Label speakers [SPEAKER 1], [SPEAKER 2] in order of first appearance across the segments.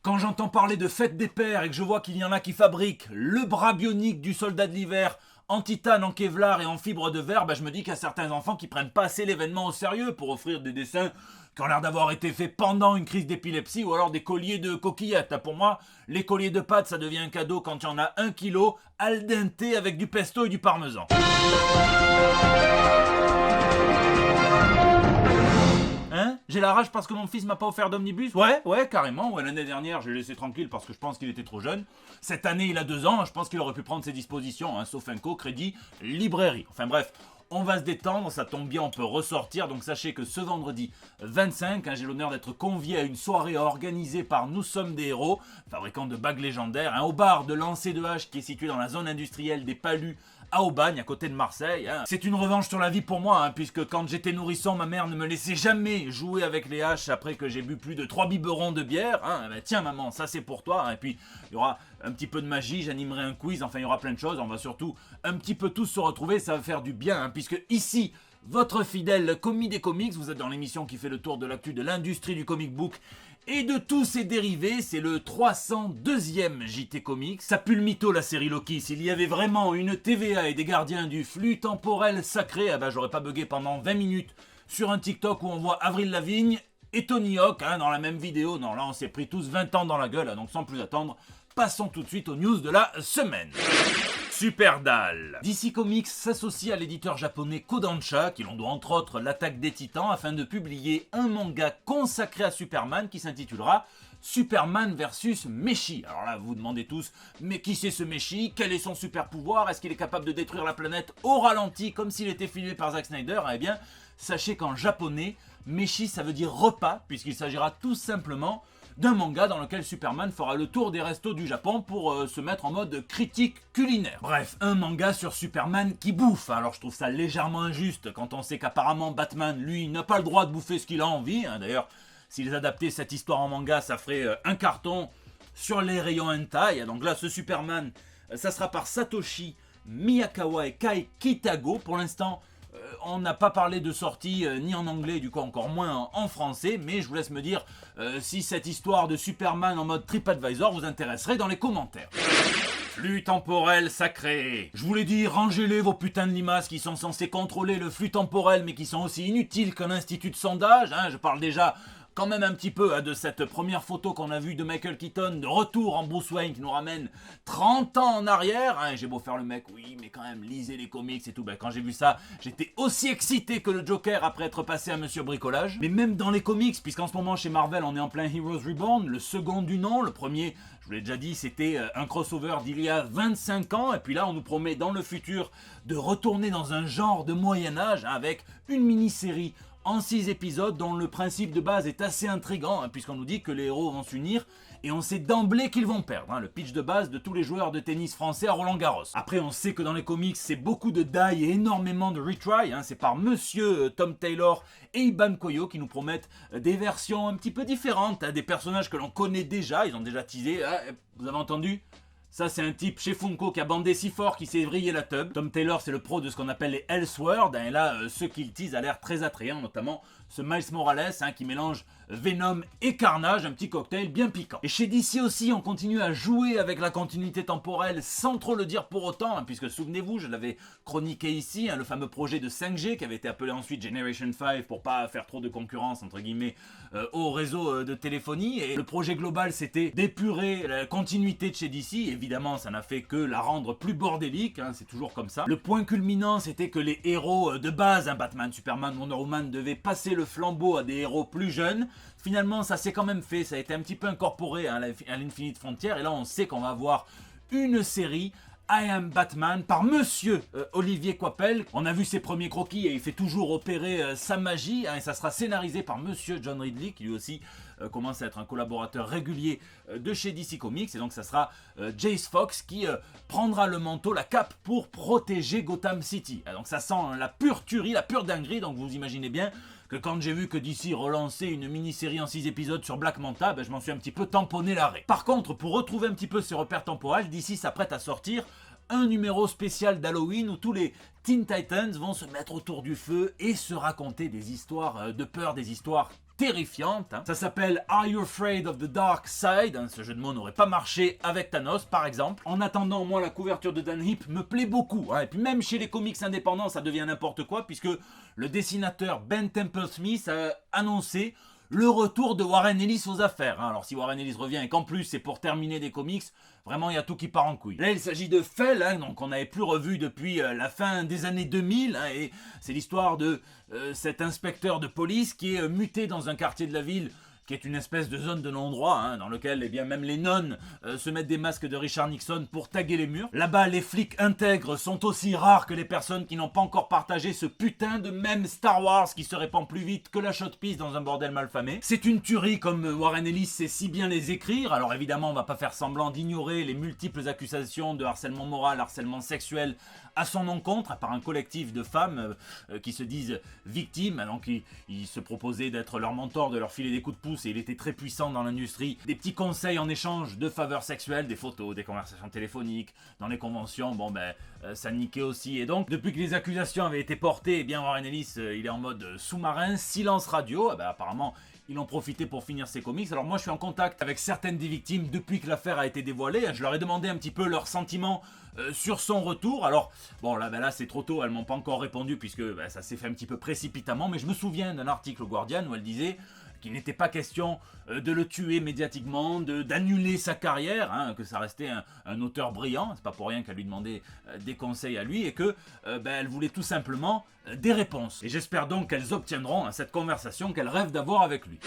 [SPEAKER 1] Quand j'entends parler de fête des pères et que je vois qu'il y en a qui fabriquent le bras bionique du soldat de l'hiver en titane, en kevlar et en fibre de verre, je me dis qu'il y a certains enfants qui prennent pas assez l'événement au sérieux pour offrir des dessins qui ont l'air d'avoir été faits pendant une crise d'épilepsie ou alors des colliers de coquillettes. Pour moi, les colliers de pâtes, ça devient un cadeau quand il y en a 1 kilo, al dente avec du pesto et du parmesan. Hein? J'ai la rage parce que mon fils m'a pas offert d'omnibus? Ouais, carrément. Ouais, l'année dernière, je l'ai laissé tranquille parce que je pense qu'il était trop jeune. Cette année, il a 2 ans. Je pense qu'il aurait pu prendre ses dispositions, hein, sauf Inco, crédit, librairie. Enfin bref, on va se détendre, ça tombe bien, on peut ressortir. Donc sachez que ce vendredi 25, j'ai l'honneur d'être convié à une soirée organisée par Nous Sommes des Héros, fabricant de bagues légendaires, au bar de lancer de hache qui est situé dans la zone industrielle des Palus, à Aubagne, à côté de Marseille. C'est une revanche sur la vie pour moi, puisque quand j'étais nourrisson, ma mère ne me laissait jamais jouer avec les haches après que j'ai bu plus de 3 biberons de bière. Tiens maman, ça c'est pour toi. Et puis il y aura un petit peu de magie, j'animerai un quiz, enfin il y aura plein de choses. On va surtout un petit peu tous se retrouver, ça va faire du bien, puisque ici, votre fidèle commis des comics, vous êtes dans l'émission qui fait le tour de l'actu de l'industrie du comic book et de tous ses dérivés, c'est le 302e JT Comics. Ça pue le mytho la série Loki, s'il y avait vraiment une TVA et des gardiens du flux temporel sacré, j'aurais pas bugué pendant 20 minutes sur un TikTok où on voit Avril Lavigne et Tony Hawk dans la même vidéo. Non, là on s'est pris tous 20 ans dans la gueule, donc sans plus attendre, passons tout de suite aux news de la semaine. Superdal. DC Comics s'associe à l'éditeur japonais Kodansha, qui l'on doit entre autres l'attaque des Titans, afin de publier un manga consacré à Superman qui s'intitulera Superman vs Meshi. Alors là, vous vous demandez tous, mais qui c'est ce Meshi? Quel est son super pouvoir? Est-ce qu'il est capable de détruire la planète au ralenti comme s'il était filmé par Zack Snyder? Eh bien, sachez qu'en japonais, Meshi ça veut dire repas, puisqu'il s'agira tout simplement d'un manga dans lequel Superman fera le tour des restos du Japon pour se mettre en mode critique culinaire. Bref, un manga sur Superman qui bouffe. Alors je trouve ça légèrement injuste quand on sait qu'apparemment Batman, lui, n'a pas le droit de bouffer ce qu'il a envie. D'ailleurs, s'ils adaptaient cette histoire en manga, ça ferait un carton sur les rayons hentai. Donc là, ce Superman, ça sera par Satoshi Miyakawa et Kai Kitago. Pour l'instant, on n'a pas parlé de sortie ni en anglais, du coup encore moins en français, mais je vous laisse me dire si cette histoire de Superman en mode TripAdvisor vous intéresserait dans les commentaires. Flux temporel sacré. Je vous l'ai dit, rangez-les vos putains de limaces qui sont censés contrôler le flux temporel mais qui sont aussi inutiles qu'un institut de sondage. Je parle déjà quand même un petit peu de cette première photo qu'on a vue de Michael Keaton de retour en Bruce Wayne qui nous ramène 30 ans en arrière. J'ai beau faire le mec, oui mais quand même lisez les comics et tout. Quand j'ai vu ça, j'étais aussi excité que le Joker après être passé à Monsieur Bricolage. Mais même dans les comics, puisqu'en ce moment chez Marvel on est en plein Heroes Reborn, le second du nom, le premier, je vous l'ai déjà dit, c'était un crossover d'il y a 25 ans. Et puis là on nous promet dans le futur de retourner dans un genre de Moyen-Âge avec une mini-série en 6 épisodes dont le principe de base est assez intriguant, puisqu'on nous dit que les héros vont s'unir et on sait d'emblée qu'ils vont perdre. Le pitch de base de tous les joueurs de tennis français à Roland-Garros. Après, on sait que dans les comics, c'est beaucoup de die et énormément de retry. C'est par monsieur Tom Taylor et Iban Koyo qui nous promettent des versions un petit peu différentes, des personnages que l'on connaît déjà. Ils ont déjà teasé. Vous avez entendu ? Ça, c'est un type chez Funko qui a bandé si fort qu'il s'est vrillé la tub. Tom Taylor, c'est le pro de ce qu'on appelle les Elseworlds. Et là, ce qu'il tease a l'air très attrayant, notamment ce Miles Morales qui mélange Venom et Carnage, un petit cocktail bien piquant. Et chez DC aussi, on continue à jouer avec la continuité temporelle sans trop le dire pour autant, puisque souvenez-vous, je l'avais chroniqué ici, le fameux projet de 5G qui avait été appelé ensuite Generation 5 pour pas faire trop de concurrence entre guillemets au réseau de téléphonie. Et le projet global, c'était d'épurer la continuité de chez DC. Évidemment, ça n'a fait que la rendre plus bordélique, c'est toujours comme ça. Le point culminant, c'était que les héros de base, Batman, Superman, Wonder Woman, devaient passer le flambeau à des héros plus jeunes. Finalement, ça s'est quand même fait, ça a été un petit peu incorporé à l'Infinite Frontier, et là on sait qu'on va avoir une série I Am Batman par monsieur Olivier Coipel. On a vu ses premiers croquis et il fait toujours opérer sa magie, et ça sera scénarisé par monsieur John Ridley qui lui aussi commence à être un collaborateur régulier de chez DC Comics, et donc ça sera Jace Fox qui prendra le manteau, la cape pour protéger Gotham City. Donc ça sent la pure tuerie, la pure dinguerie, donc vous imaginez bien que quand j'ai vu que DC relançait une mini-série en 6 épisodes sur Black Manta, je m'en suis un petit peu tamponné l'arrêt. Par contre, pour retrouver un petit peu ses repères temporels, DC s'apprête à sortir un numéro spécial d'Halloween où tous les Teen Titans vont se mettre autour du feu et se raconter des histoires de peur, des histoires terrifiante. Ça s'appelle Are You Afraid of the Dark Side? Ce jeu de mots n'aurait pas marché avec Thanos, par exemple. En attendant, moi, la couverture de Dan Heap me plaît beaucoup. Et puis même chez les comics indépendants, ça devient n'importe quoi, puisque le dessinateur Ben Temple Smith a annoncé le retour de Warren Ellis aux affaires. Alors si Warren Ellis revient et qu'en plus c'est pour terminer des comics, vraiment il y a tout qui part en couille. Là il s'agit de Fell, donc on n'avait plus revu depuis la fin des années 2000, et c'est l'histoire de cet inspecteur de police qui est muté dans un quartier de la ville qui est une espèce de zone de non-droit, dans lequel eh bien, même les nonnes se mettent des masques de Richard Nixon pour taguer les murs. Là-bas, les flics intègres sont aussi rares que les personnes qui n'ont pas encore partagé ce putain de même Star Wars qui se répand plus vite que la shot-piste dans un bordel malfamé. C'est une tuerie comme Warren Ellis sait si bien les écrire. Alors évidemment, on va pas faire semblant d'ignorer les multiples accusations de harcèlement moral, harcèlement sexuel à son encontre par un collectif de femmes qui se disent victimes. Donc il se proposait d'être leur mentor, de leur filer des coups de pouce, et il était très puissant dans l'industrie. Des petits conseils en échange de faveurs sexuelles, des photos, des conversations téléphoniques, dans les conventions, ça niquait aussi. Et donc, depuis que les accusations avaient été portées, eh bien Warren Ellis, il est en mode sous-marin, silence radio. Apparemment, il en profitait pour finir ses comics. Alors moi, je suis en contact avec certaines des victimes depuis que l'affaire a été dévoilée. Je leur ai demandé un petit peu leurs sentiments sur son retour. Alors, bon, là c'est trop tôt, elles m'ont pas encore répondu puisque ça s'est fait un petit peu précipitamment. Mais je me souviens d'un article au Guardian où elle disait qu'il n'était pas question de le tuer médiatiquement, d'annuler sa carrière, que ça restait un auteur brillant, c'est pas pour rien qu'elle lui demandait des conseils à lui, et que elle voulait tout simplement des réponses. Et j'espère donc qu'elles obtiendront cette conversation qu'elle rêve d'avoir avec lui.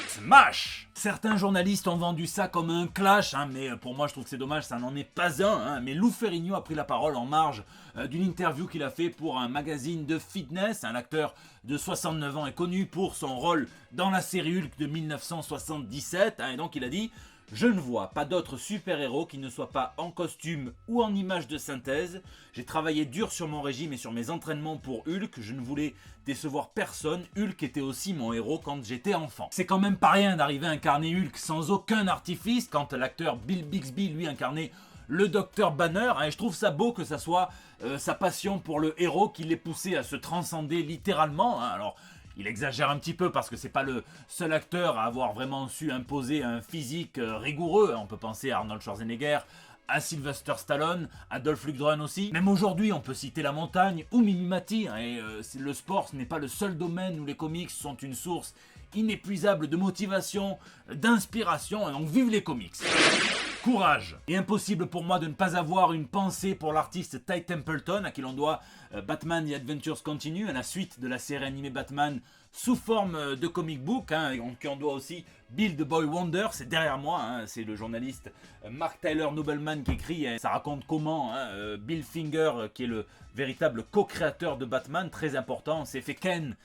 [SPEAKER 1] Smash! Certains journalistes ont vendu ça comme un clash, mais pour moi je trouve que c'est dommage, ça n'en est pas un. Mais Lou Ferrigno a pris la parole en marge d'une interview qu'il a fait pour un magazine de fitness. Un acteur de 69 ans est connu pour son rôle dans la série Hulk de 1977, et donc il a dit: je ne vois pas d'autres super-héros qui ne soient pas en costume ou en image de synthèse. J'ai travaillé dur sur mon régime et sur mes entraînements pour Hulk. Je ne voulais décevoir personne. Hulk était aussi mon héros quand j'étais enfant. C'est quand même pas rien d'arriver à incarner Hulk sans aucun artifice, quand l'acteur Bill Bixby, lui, incarnait le Docteur Banner. Et je trouve ça beau que ça soit sa passion pour le héros qui l'ait poussé à se transcender littéralement. Alors, il exagère un petit peu parce que c'est pas le seul acteur à avoir vraiment su imposer un physique rigoureux. On peut penser à Arnold Schwarzenegger, à Sylvester Stallone, à Dolph Lundgren aussi. Même aujourd'hui, on peut citer La Montagne ou Mimimati. Et le sport, ce n'est pas le seul domaine où les comics sont une source inépuisable de motivation, d'inspiration. Et donc vive les comics! Courage! Et impossible pour moi de ne pas avoir une pensée pour l'artiste Ty Templeton, à qui l'on doit Batman The Adventures Continue, la suite de la série animée Batman sous forme de comic book, qui on doit aussi Bill the Boy Wonder. C'est derrière moi, c'est le journaliste Mark Tyler Nobleman qui écrit, ça raconte comment Bill Finger, qui est le véritable co-créateur de Batman, très important, s'est fait ken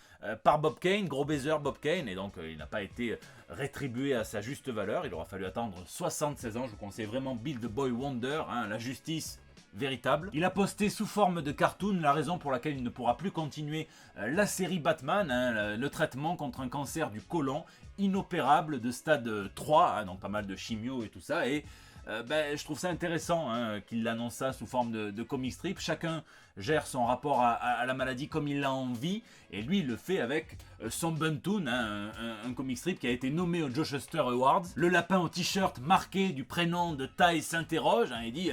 [SPEAKER 1] par Bob Kane, gros baiser Bob Kane, et donc il n'a pas été rétribué à sa juste valeur. Il aura fallu attendre 76 ans. Je vous conseille vraiment Bill the Boy Wonder, la justice véritable. Il a posté sous forme de cartoon la raison pour laquelle il ne pourra plus continuer la série Batman, le traitement contre un cancer du côlon inopérable de stade 3, donc pas mal de chimio et tout ça. Et je trouve ça intéressant qu'il l'annonce ça sous forme de comic strip. Chacun gère son rapport à la maladie comme il l'a envie, et lui il le fait avec son Buntoon, un comic strip qui a été nommé aux Joe Shuster Awards. Le lapin au t-shirt marqué du prénom de Ty s'interroge, il dit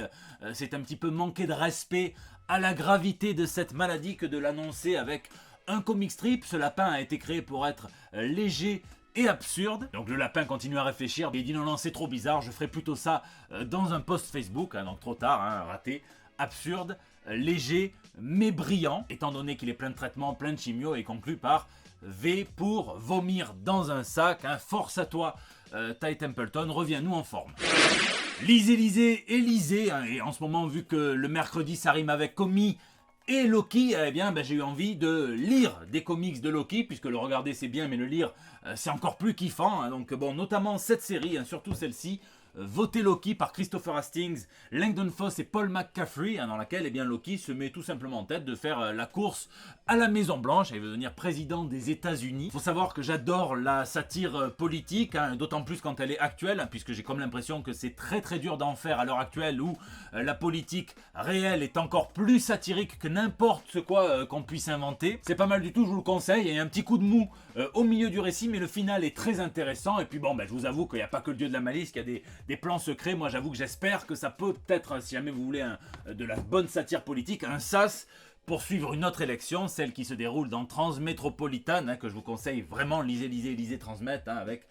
[SPEAKER 1] c'est un petit peu manquer de respect à la gravité de cette maladie que de l'annoncer avec un comic strip. Ce lapin a été créé pour être léger et absurde. Donc le lapin continue à réfléchir et il dit non, c'est trop bizarre, je ferai plutôt ça dans un post Facebook, donc trop tard, raté, absurde, léger mais brillant, étant donné qu'il est plein de traitements, plein de chimio, et conclut par V pour vomir dans un sac. Force à toi Ty Templeton, reviens-nous en forme. Lisez et lisez, et en ce moment, vu que le mercredi ça rime avec Comi et Loki, j'ai eu envie de lire des comics de Loki, puisque le regarder c'est bien, mais le lire c'est encore plus kiffant, donc notamment cette série, surtout celle-ci, Voter Loki par Christopher Hastings, Langdon Foss et Paul McCaffrey, dans laquelle Loki se met tout simplement en tête de faire la course à la Maison Blanche. Il veut devenir président des États-Unis. Il faut savoir que j'adore la satire politique, d'autant plus quand elle est actuelle, puisque j'ai comme l'impression que c'est très très dur d'en faire à l'heure actuelle où la politique réelle est encore plus satirique que n'importe quoi qu'on puisse inventer. C'est pas mal du tout, je vous le conseille. Il y a un petit coup de mou au milieu du récit, mais le final est très intéressant. Et puis bon, je vous avoue qu'il n'y a pas que le dieu de la malice, qu'il y a des plans secrets. Moi j'avoue que j'espère que ça peut peut-être, si jamais vous voulez de la bonne satire politique, un sas pour suivre une autre élection, celle qui se déroule dans Transmétropolitane, que je vous conseille vraiment, lisez Transmet, avec...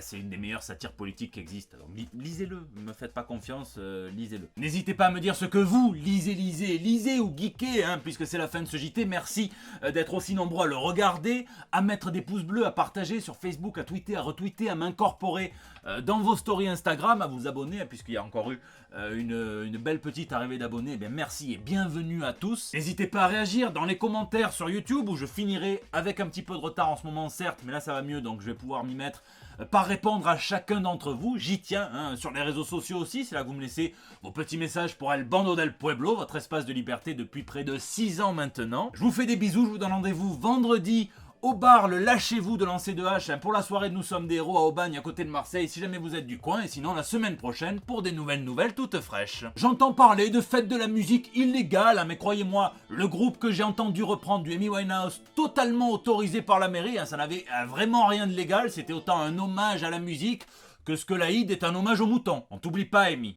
[SPEAKER 1] c'est une des meilleures satires politiques qui existent. Donc lisez-le, ne me faites pas confiance, lisez-le. N'hésitez pas à me dire ce que vous lisez ou geekez, puisque c'est la fin de ce JT. Merci d'être aussi nombreux à le regarder, à mettre des pouces bleus, à partager sur Facebook, à tweeter, à retweeter, à m'incorporer dans vos stories Instagram, à vous abonner, puisqu'il y a encore eu une belle petite arrivée d'abonnés. Merci et bienvenue à tous. N'hésitez pas à réagir dans les commentaires sur YouTube, où je finirai avec un petit peu de retard en ce moment certes, mais là ça va mieux, donc je vais pouvoir m'y mettre, par répondre à chacun d'entre vous. J'y tiens, sur les réseaux sociaux aussi, c'est là que vous me laissez vos petits messages pour El Bando del Pueblo, votre espace de liberté depuis près de 6 ans maintenant. Je vous fais des bisous, je vous donne rendez-vous vendredi au bar le Lâchez-vous de Lancer de Hache, pour la soirée de Nous sommes des héros à Aubagne à côté de Marseille, si jamais vous êtes du coin, et sinon la semaine prochaine pour des nouvelles toutes fraîches. J'entends parler de fête de la musique illégale, mais croyez-moi, le groupe que j'ai entendu reprendre du Amy Winehouse, totalement autorisé par la mairie, ça n'avait vraiment rien de légal, c'était autant un hommage à la musique que ce que l'Aïd est un hommage aux moutons. On t'oublie pas, Amy.